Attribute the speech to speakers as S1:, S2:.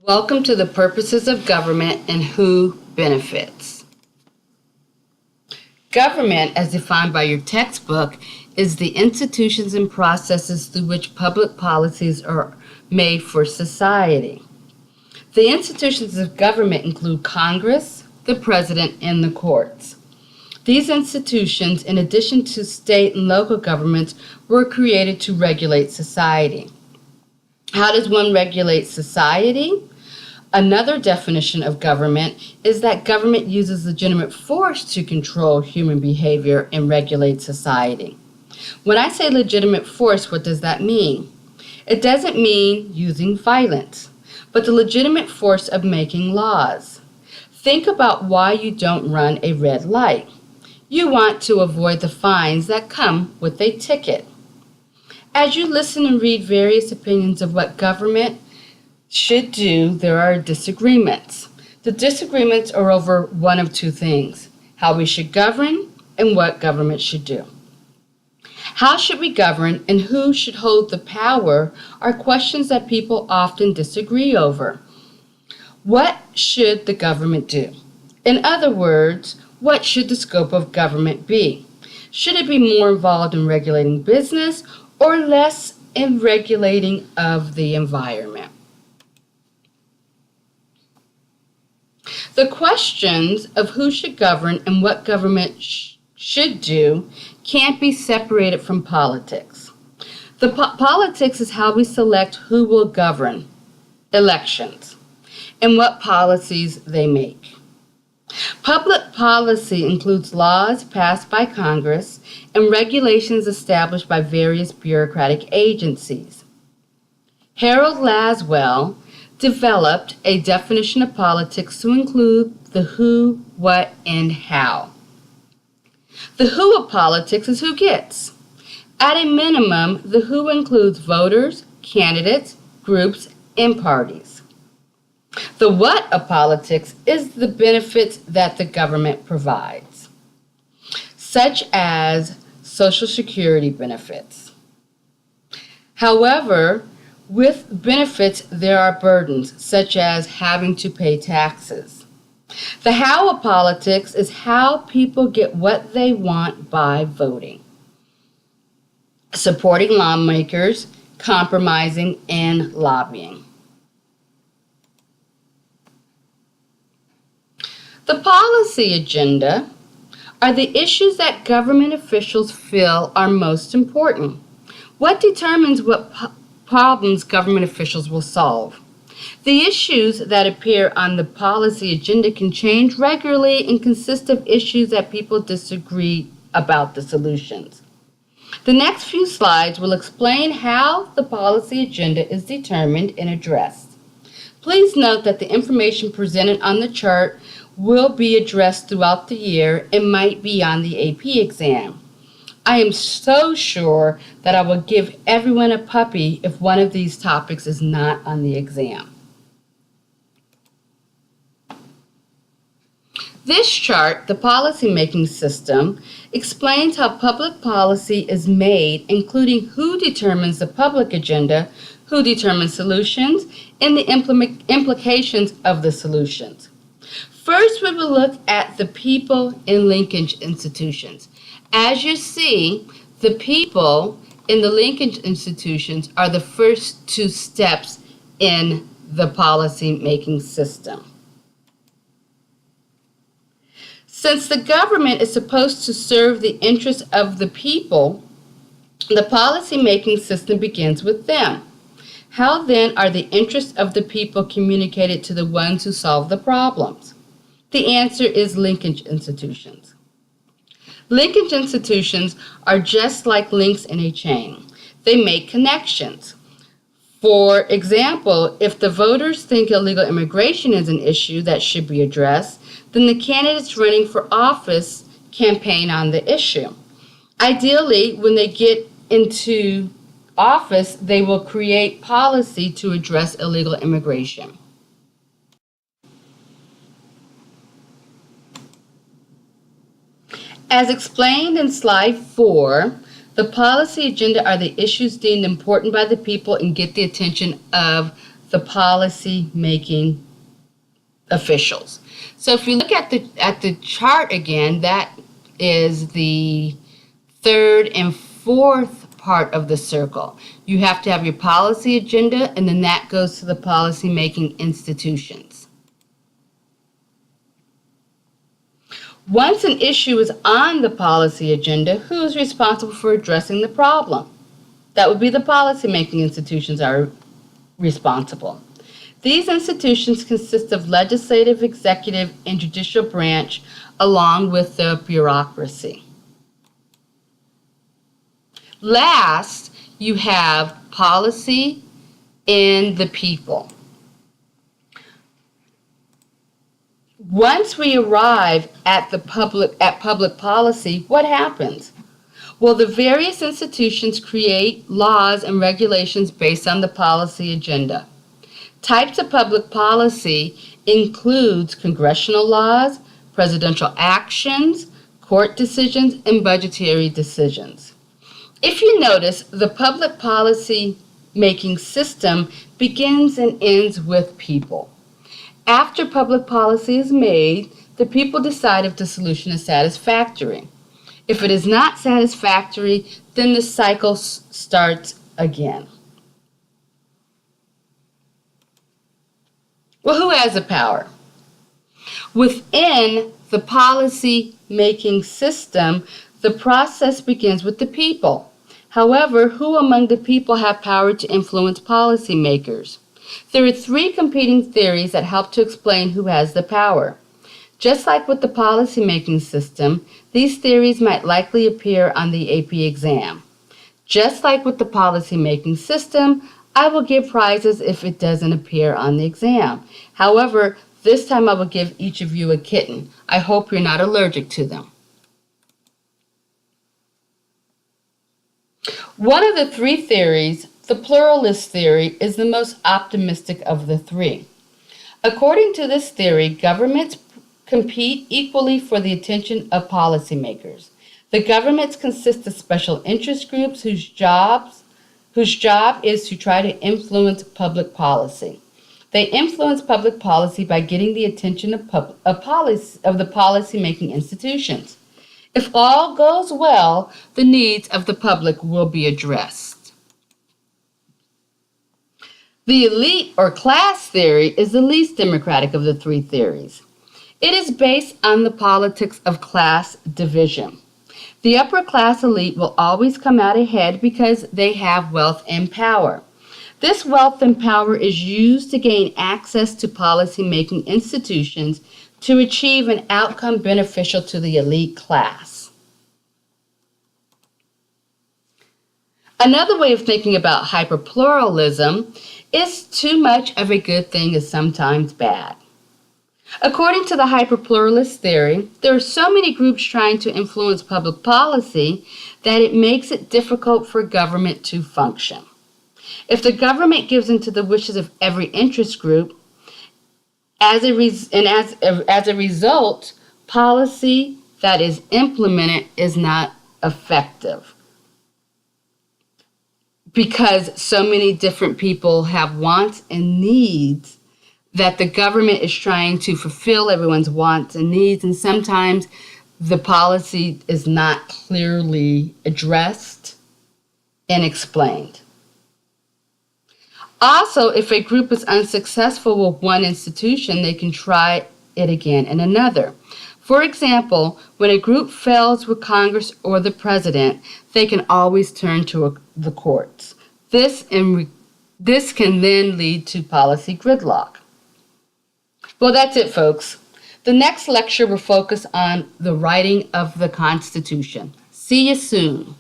S1: Welcome to the purposes of government and who benefits. Government, as defined by your textbook, is the institutions and processes through which public policies are made for society. The institutions of government include Congress, the President, and the courts. These institutions, in addition to state and local governments, were created to regulate society. How does one regulate society? Another definition of government is that government uses legitimate force to control human behavior and regulate society. When I say legitimate force, what does that mean? It doesn't mean using violence, but the legitimate force of making laws. Think about why you don't run a red light. You want to avoid the fines that come with a ticket. As you listen and read various opinions of what government should do, there are disagreements. The disagreements are over one of two things: how we should govern and what government should do. How should we govern and who should hold the power are questions that people often disagree over. What should the government do? In other words, what should the scope of government be? Should it be more involved in regulating business or less in regulating of the environment? The questions of who should govern and what government should do can't be separated from politics. The politics is how we select who will govern, elections, and what policies they make. Public policy includes laws passed by Congress and regulations established by various bureaucratic agencies. Harold Laswell developed a definition of politics to include the who, what, and how. The who of politics is who gets. At a minimum, the who includes voters, candidates, groups, and parties. The what of politics is the benefits that the government provides, such as Social Security benefits. However, with benefits, there are burdens, such as having to pay taxes. The how of politics is how people get what they want by voting, supporting lawmakers, compromising, and lobbying. The policy agenda are the issues that government officials feel are most important. What determines what problems government officials will solve? The issues that appear on the policy agenda can change regularly and consist of issues that people disagree about the solutions. The next few slides will explain how the policy agenda is determined and addressed. Please note that the information presented on the chart will be addressed throughout the year and might be on the AP exam. I am so sure that I will give everyone a puppy if one of these topics is not on the exam. This chart, the Policymaking System, explains how public policy is made, including who determines the public agenda, who determines solutions, and the implications of the solutions. First, we will look at the people in linkage institutions. As you see, the people in the linkage institutions are the first two steps in the policy-making system. Since the government is supposed to serve the interests of the people, the policy-making system begins with them. How then are the interests of the people communicated to the ones who solve the problems? The answer is linkage institutions. Linkage institutions are just like links in a chain. They make connections. For example, if the voters think illegal immigration is an issue that should be addressed, then the candidates running for office campaign on the issue. Ideally, when they get into office, they will create policy to address illegal immigration. As explained in slide 4, the policy agenda are the issues deemed important by the people and get the attention of the policy-making officials. So if you look at the chart again, that is the third and fourth part of the circle. You have to have your policy agenda, and then that goes to the policy-making institutions. Once an issue is on the policy agenda, who is responsible for addressing the problem? That would be the policy-making institutions are responsible. These institutions consist of legislative, executive, and judicial branch, along with the bureaucracy. Last, you have policy and the people. Once we arrive at public policy, what happens? Well, the various institutions create laws and regulations based on the policy agenda. Types of public policy includes congressional laws, presidential actions, court decisions, and budgetary decisions. If you notice, the public policy making system begins and ends with people. After public policy is made, the people decide if the solution is satisfactory. If it is not satisfactory, then the cycle starts again. Well, who has the power? Within the policy-making system, the process begins with the people. However, who among the people have power to influence policymakers? There are three competing theories that help to explain who has the power. Just like with the policy-making system, these theories might likely appear on the AP exam. Just like with the policy-making system, I will give prizes if it doesn't appear on the exam. However, this time I will give each of you a kitten. I hope you're not allergic to them. One of the three theories, the pluralist theory, is the most optimistic of the three. According to this theory, governments compete equally for the attention of policymakers. The governments consist of special interest groups whose job is to try to influence public policy. They influence public policy by getting the attention of the policy-making institutions. If all goes well, the needs of the public will be addressed. The elite or class theory is the least democratic of the three theories. It is based on the politics of class division. The upper class elite will always come out ahead because they have wealth and power. This wealth and power is used to gain access to policy-making institutions to achieve an outcome beneficial to the elite class. Another way of thinking about hyperpluralism is too much of a good thing is sometimes bad. According to the hyperpluralist theory, there are so many groups trying to influence public policy that it makes it difficult for government to function. If the government gives in to the wishes of every interest group, as a result, policy that is implemented is not effective because so many different people have wants and needs that the government is trying to fulfill everyone's wants and needs, and sometimes the policy is not clearly addressed and explained. Also, if a group is unsuccessful with one institution, they can try it again in another. For example, when a group fails with Congress or the president, they can always turn to the courts. This can then lead to policy gridlock. Well, that's it, folks. The next lecture will focus on the writing of the Constitution. See you soon.